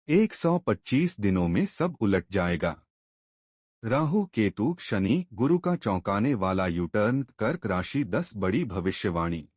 125 दिनों में सब उलट जाएगा। राहु केतु शनि गुरु का चौंकाने वाला यूटर्न। कर्क राशि 10 बड़ी भविष्यवाणी।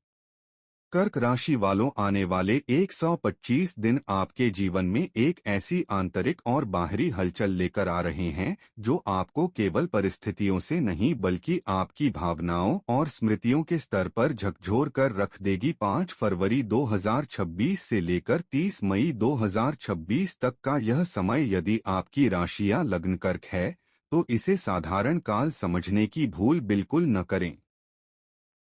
कर्क राशि वालों, आने वाले 125 दिन आपके जीवन में एक ऐसी आंतरिक और बाहरी हलचल लेकर आ रहे हैं जो आपको केवल परिस्थितियों से नहीं बल्कि आपकी भावनाओं और स्मृतियों के स्तर पर झकझोर कर रख देगी। 5 फरवरी 2026 से लेकर 30 मई 2026 तक का यह समय, यदि आपकी राशि या लग्न कर्क है तो इसे साधारण काल समझने की भूल बिल्कुल न करें।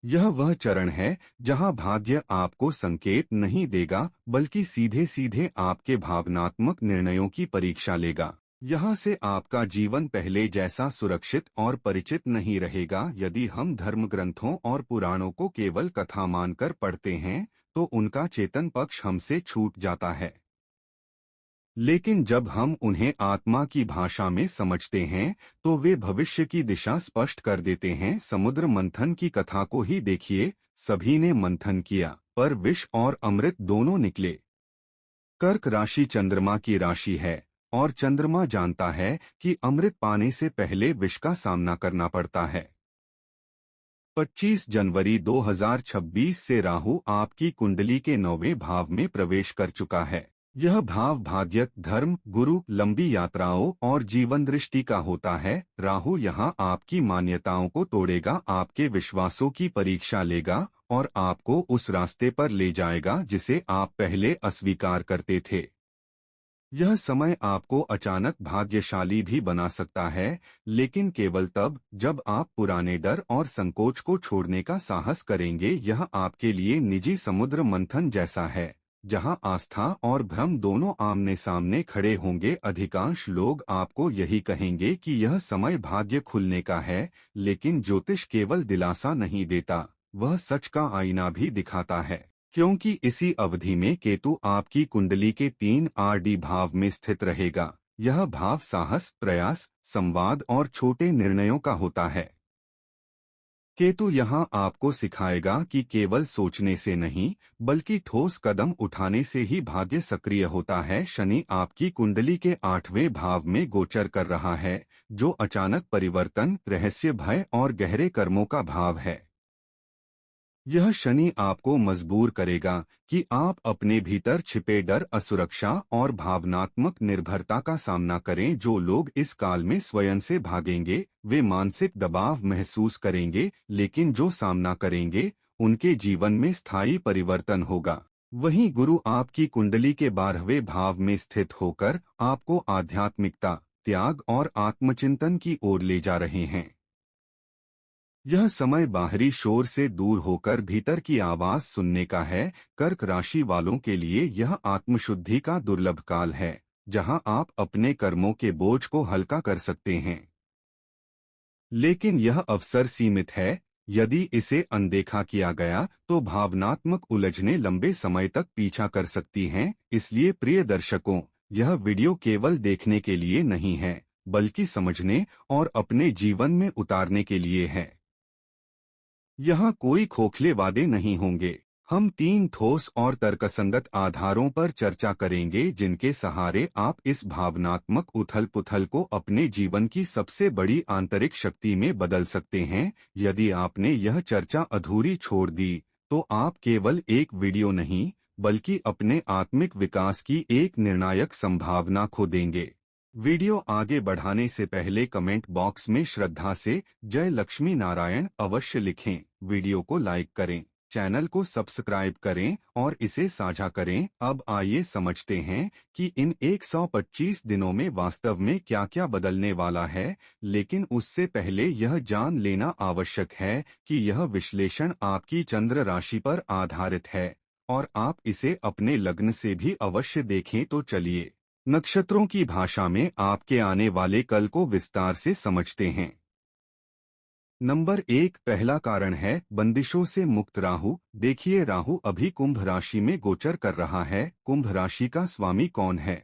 यह वह चरण है जहां भाग्य आपको संकेत नहीं देगा बल्कि सीधे सीधे आपके भावनात्मक निर्णयों की परीक्षा लेगा। यहाँ से आपका जीवन पहले जैसा सुरक्षित और परिचित नहीं रहेगा। यदि हम धर्म ग्रंथों और पुराणों को केवल कथा मानकर पढ़ते हैं तो उनका चेतन पक्ष हमसे छूट जाता है, लेकिन जब हम उन्हें आत्मा की भाषा में समझते हैं तो वे भविष्य की दिशा स्पष्ट कर देते हैं। समुद्र मंथन की कथा को ही देखिए, सभी ने मंथन किया पर विष और अमृत दोनों निकले। कर्क राशि चंद्रमा की राशि है और चंद्रमा जानता है कि अमृत पाने से पहले विष का सामना करना पड़ता है। 25 जनवरी 2026 से राहु आपकी कुंडली के 9वें भाव में प्रवेश कर चुका है। यह भाव भाग्य, धर्म, गुरु, लंबी यात्राओं और जीवन दृष्टि का होता है। राहु यहाँ आपकी मान्यताओं को तोड़ेगा, आपके विश्वासों की परीक्षा लेगा और आपको उस रास्ते पर ले जाएगा जिसे आप पहले अस्वीकार करते थे। यह समय आपको अचानक भाग्यशाली भी बना सकता है, लेकिन केवल तब जब आप पुराने डर और संकोच को छोड़ने का साहस करेंगे। यह आपके लिए निजी समुद्र मंथन जैसा है जहां आस्था और भ्रम दोनों आमने सामने खड़े होंगे। अधिकांश लोग आपको यही कहेंगे कि यह समय भाग्य खुलने का है, लेकिन ज्योतिष केवल दिलासा नहीं देता, वह सच का आईना भी दिखाता है। क्योंकि इसी अवधि में केतु आपकी कुंडली के 3 आरडी भाव में स्थित रहेगा। यह भाव साहस, प्रयास, संवाद और छोटे निर्णयों का होता है। केतु यहाँ आपको सिखाएगा कि केवल सोचने से नहीं बल्कि ठोस कदम उठाने से ही भाग्य सक्रिय होता है। शनि आपकी कुंडली के 8वें भाव में गोचर कर रहा है, जो अचानक परिवर्तन, रहस्य, भय और गहरे कर्मों का भाव है। यह शनि आपको मजबूर करेगा कि आप अपने भीतर छिपे डर, असुरक्षा और भावनात्मक निर्भरता का सामना करें। जो लोग इस काल में स्वयं से भागेंगे वे मानसिक दबाव महसूस करेंगे, लेकिन जो सामना करेंगे उनके जीवन में स्थायी परिवर्तन होगा। वहीं गुरु आपकी कुंडली के 12वें भाव में स्थित होकर आपको आध्यात्मिकता, त्याग और आत्मचिंतन की ओर ले जा रहे हैं। यह समय बाहरी शोर से दूर होकर भीतर की आवाज सुनने का है। कर्क राशि वालों के लिए यह आत्मशुद्धि का दुर्लभ काल है, जहां आप अपने कर्मों के बोझ को हल्का कर सकते हैं। लेकिन यह अवसर सीमित है। यदि इसे अनदेखा किया गया तो भावनात्मक उलझनें लंबे समय तक पीछा कर सकती हैं। इसलिए प्रिय दर्शकों, यह वीडियो केवल देखने के लिए नहीं है बल्कि समझने और अपने जीवन में उतारने के लिए है। यहाँ कोई खोखले वादे नहीं होंगे। हम 3 ठोस और तर्कसंगत आधारों पर चर्चा करेंगे जिनके सहारे आप इस भावनात्मक उथल-पुथल को अपने जीवन की सबसे बड़ी आंतरिक शक्ति में बदल सकते हैं। यदि आपने यह चर्चा अधूरी छोड़ दी तो आप केवल एक वीडियो नहीं बल्कि अपने आत्मिक विकास की एक निर्णायक संभावना खो देंगे। वीडियो आगे बढ़ाने से पहले कमेंट बॉक्स में श्रद्धा से जय लक्ष्मी नारायण अवश्य लिखें। वीडियो को लाइक करें, चैनल को सब्सक्राइब करें और इसे साझा करें। अब आइए समझते हैं कि इन 125 दिनों में वास्तव में क्या क्या बदलने वाला है। लेकिन उससे पहले यह जान लेना आवश्यक है कि यह विश्लेषण आपकी चंद्र राशि पर आधारित है और आप इसे अपने लग्न से भी अवश्य देखें। तो चलिए नक्षत्रों की भाषा में आपके आने वाले कल को विस्तार से समझते हैं। नंबर 1, पहला कारण है बंदिशों से मुक्त राहु। देखिए, राहु अभी कुंभ राशि में गोचर कर रहा है। कुंभ राशि का स्वामी कौन है?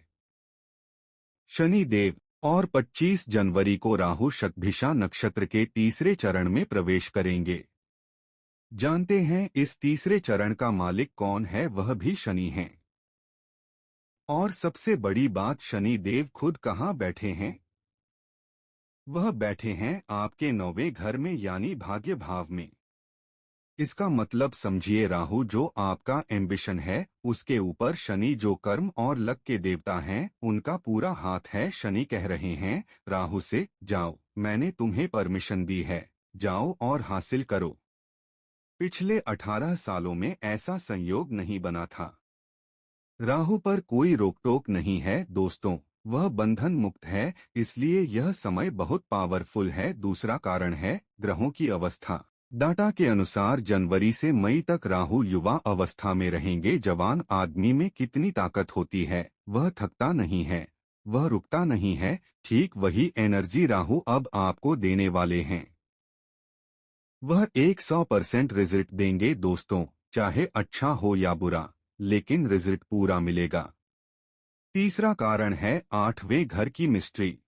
शनि देव। और 25 जनवरी को राहु शतभिषा नक्षत्र के तीसरे चरण में प्रवेश करेंगे। जानते हैं इस तीसरे चरण का मालिक कौन है? वह भी शनि है। और सबसे बड़ी बात, शनि देव खुद कहाँ बैठे हैं? वह बैठे हैं आपके 9वें घर में, यानी भाग्य भाव में। इसका मतलब समझिए, राहु जो आपका एम्बिशन है, उसके ऊपर शनि जो कर्म और लक के देवता हैं, उनका पूरा हाथ है। शनि कह रहे हैं राहु से, जाओ, मैंने तुम्हें परमिशन दी है, जाओ और हासिल करो। पिछले 18 सालों में ऐसा संयोग नहीं बना था। राहु पर कोई रोक-टोक नहीं है दोस्तों, वह बंधन मुक्त है, इसलिए यह समय बहुत पावरफुल है। दूसरा कारण है ग्रहों की अवस्था। डाटा के अनुसार जनवरी से मई तक राहु युवा अवस्था में रहेंगे। जवान आदमी में कितनी ताकत होती है, वह थकता नहीं है, वह रुकता नहीं है। ठीक वही एनर्जी राहु अब आपको देने वाले हैं। वह 100% रिजल्ट देंगे दोस्तों, चाहे अच्छा हो या बुरा, लेकिन रिजल्ट पूरा मिलेगा। तीसरा कारण है 8वें घर की मिस्ट्री।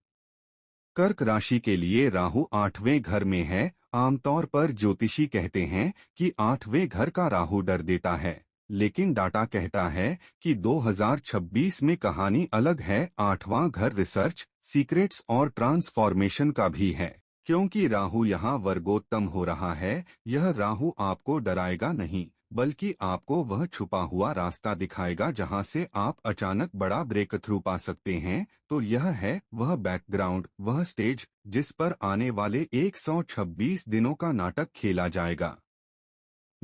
कर्क राशि के लिए राहु 8वें घर में है। आमतौर पर ज्योतिषी कहते हैं कि 8वें घर का राहु डर देता है, लेकिन डाटा कहता है कि 2026 में कहानी अलग है। 8वां घर रिसर्च, सीक्रेट्स और ट्रांसफॉर्मेशन का भी है। क्योंकि राहु यहाँ वर्गोत्तम हो रहा है, यह राहु आपको डराएगा नहीं, बल्कि आपको वह छुपा हुआ रास्ता दिखाएगा जहां से आप अचानक बड़ा ब्रेक थ्रू पा सकते हैं। तो यह है वह बैकग्राउंड, वह स्टेज जिस पर आने वाले 126 दिनों का नाटक खेला जाएगा।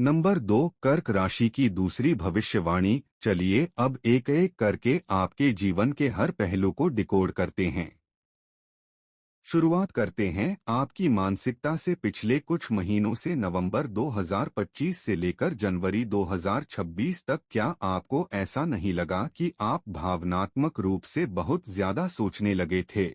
नंबर 2, कर्क राशि की दूसरी भविष्यवाणी। चलिए अब एक एक करके आपके जीवन के हर पहलू को डिकोड करते हैं। शुरुआत करते हैं आपकी मानसिकता से। पिछले कुछ महीनों से, नवंबर 2025 से लेकर जनवरी 2026 तक, क्या आपको ऐसा नहीं लगा कि आप भावनात्मक रूप से बहुत ज्यादा सोचने लगे थे?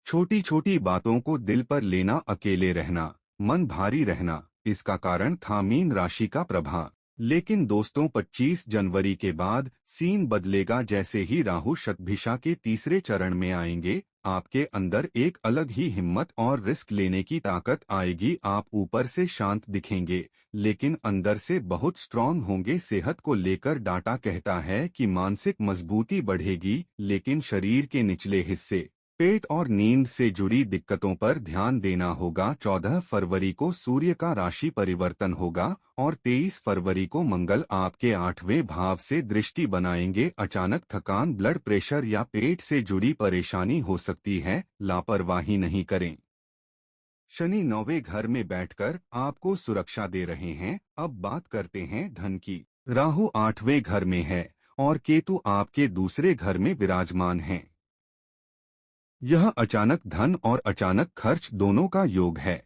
छोटी छोटी बातों को दिल पर लेना, अकेले रहना, मन भारी रहना, इसका कारण था मीन राशि का प्रभाव। लेकिन दोस्तों, 25 जनवरी के बाद सीन बदलेगा। जैसे ही राहु शतभिषा के तीसरे चरण में आएंगे, आपके अंदर एक अलग ही हिम्मत और रिस्क लेने की ताकत आएगी। आप ऊपर से शांत दिखेंगे, लेकिन अंदर से बहुत स्ट्रांग होंगे। सेहत को लेकर डाटा कहता है कि मानसिक मजबूती बढ़ेगी, लेकिन शरीर के निचले हिस्से, पेट और नींद से जुड़ी दिक्कतों पर ध्यान देना होगा। 14 फरवरी को सूर्य का राशि परिवर्तन होगा और 23 फरवरी को मंगल आपके 8वें भाव से दृष्टि बनाएंगे। अचानक थकान, ब्लड प्रेशर या पेट से जुड़ी परेशानी हो सकती है, लापरवाही नहीं करें। शनि 9वें घर में बैठकर आपको सुरक्षा दे रहे हैं। अब बात करते हैं धन की। राहु 8वें घर में है और केतु आपके दूसरे घर में विराजमान हैं। यह अचानक धन और अचानक खर्च दोनों का योग है।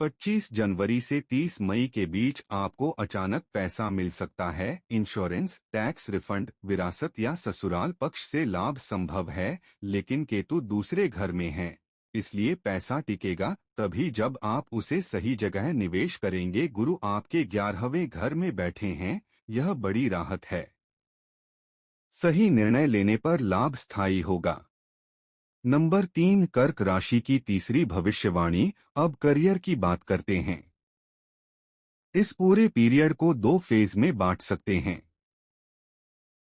25 जनवरी से 30 मई के बीच आपको अचानक पैसा मिल सकता है। इंश्योरेंस, टैक्स रिफंड, विरासत या ससुराल पक्ष से लाभ संभव है। लेकिन केतु दूसरे घर में है, इसलिए पैसा टिकेगा तभी जब आप उसे सही जगह निवेश करेंगे। गुरु आपके 11वें घर में बैठे हैं, यह बड़ी राहत है। सही निर्णय लेने पर लाभ स्थायी होगा। नंबर 3, कर्क राशि की तीसरी भविष्यवाणी। अब करियर की बात करते हैं। इस पूरे पीरियड को 2 फेज में बांट सकते हैं।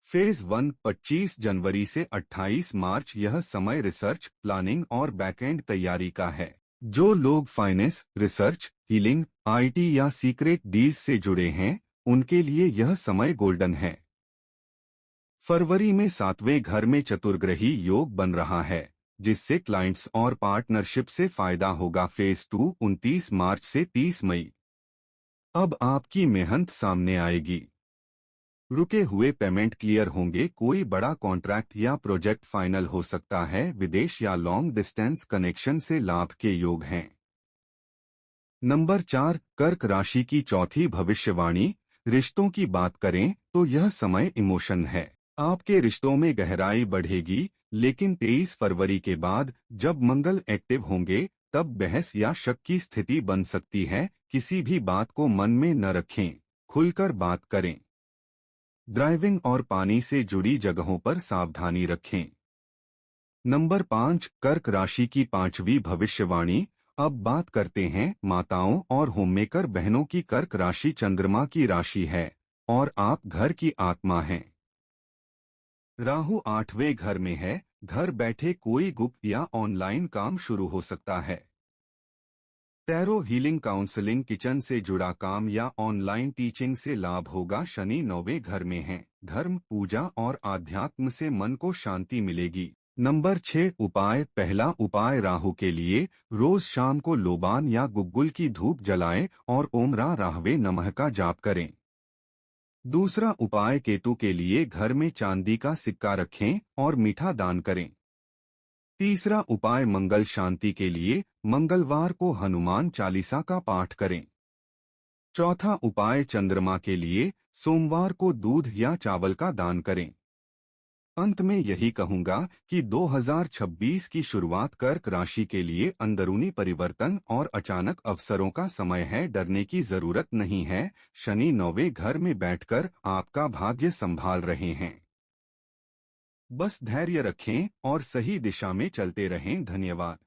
फेज 1 25 जनवरी से 28 मार्च। यह समय रिसर्च, प्लानिंग और बैकएंड तैयारी का है। जो लोग फाइनेंस, रिसर्च, हीलिंग, आईटी या सीक्रेट डील्स से जुड़े हैं, उनके लिए यह समय गोल्डन है। फरवरी में 7वें घर में चतुर्ग्रही योग बन रहा है, जिससे क्लाइंट्स और पार्टनरशिप से फायदा होगा। फेज 2 29 मार्च से 30 मई। अब आपकी मेहनत सामने आएगी। रुके हुए पेमेंट क्लियर होंगे। कोई बड़ा कॉन्ट्रैक्ट या प्रोजेक्ट फाइनल हो सकता है। विदेश या लॉन्ग डिस्टेंस कनेक्शन से लाभ के योग हैं। नंबर 4, कर्क राशि की चौथी भविष्यवाणी। रिश्तों की बात करें तो यह समय इमोशन है। आपके रिश्तों में गहराई बढ़ेगी, लेकिन 23 फरवरी के बाद जब मंगल एक्टिव होंगे, तब बहस या शक की स्थिति बन सकती है। किसी भी बात को मन में न रखें, खुलकर बात करें। ड्राइविंग और पानी से जुड़ी जगहों पर सावधानी रखें। नंबर 5, कर्क राशि की पांचवी भविष्यवाणी। अब बात करते हैं माताओं और होममेकर बहनों की। कर्क राशि चंद्रमा की राशि है और आप घर की आत्मा हैं। राहु 8वें घर में है। घर बैठे कोई गुप्त या ऑनलाइन काम शुरू हो सकता है। टैरो हीलिंग, काउंसलिंग, किचन से जुड़ा काम या ऑनलाइन टीचिंग से लाभ होगा। शनि 9वें घर में है। धर्म, पूजा और आध्यात्म से मन को शांति मिलेगी। नंबर 6 उपाय। पहला उपाय राहु के लिए रोज शाम को लोबान या गुग्गुल की धूप जलाएं और ओम रा राहवे नमः का जाप करें। दूसरा उपाय केतु के लिए घर में चांदी का सिक्का रखें और मीठा दान करें। तीसरा उपाय मंगल शांति के लिए मंगलवार को हनुमान चालीसा का पाठ करें। चौथा उपाय चंद्रमा के लिए सोमवार को दूध या चावल का दान करें। अंत में यही कहूंगा कि 2026 की शुरुआत कर्क राशि के लिए अंदरूनी परिवर्तन और अचानक अवसरों का समय है। डरने की जरूरत नहीं है। शनि 9वें घर में बैठकर आपका भाग्य संभाल रहे हैं। बस धैर्य रखें और सही दिशा में चलते रहें। धन्यवाद।